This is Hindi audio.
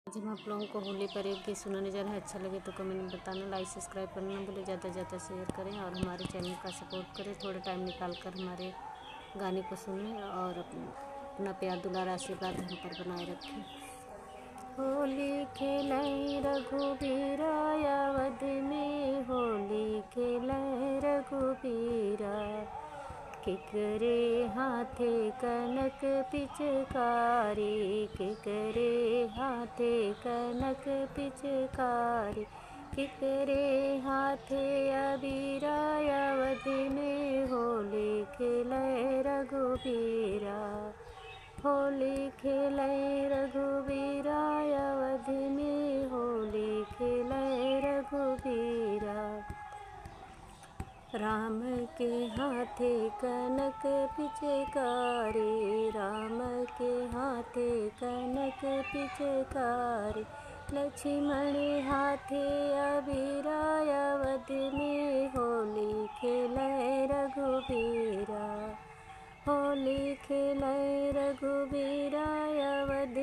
आज हम आप लोगों को होली पर एक गीत सुनाने जा रहे हैं। अच्छा लगे तो कमेंट में बताना, लाइक सब्सक्राइब करना ना भूलें, ज़्यादा से ज़्यादा शेयर करें और हमारे चैनल का सपोर्ट करें। थोड़ा टाइम निकाल कर हमारे गाने को सुनें और अपना प्यार दुलार आशीर्वाद हम पर बनाए रखें। होली खेलें रघुबीरा अवध में, होली खेलें रघुबीरा, केकरे हाथे कनक पिचकारी, केकरे हाथे कनक पिचकारी, केकरे हाथे अबीरा अवध में, होली खेले रघुबीरा, होली खेले रघुबीरा अवध में, होली खेले रघुबीरा। राम के हाथे कनक पिचकारी, राम के हाथे कनक पिचकारी, लक्ष्मण हाथे अबीरा अवध में, होली खेले रघुबीरा, होली खेले रघुबीरा अवध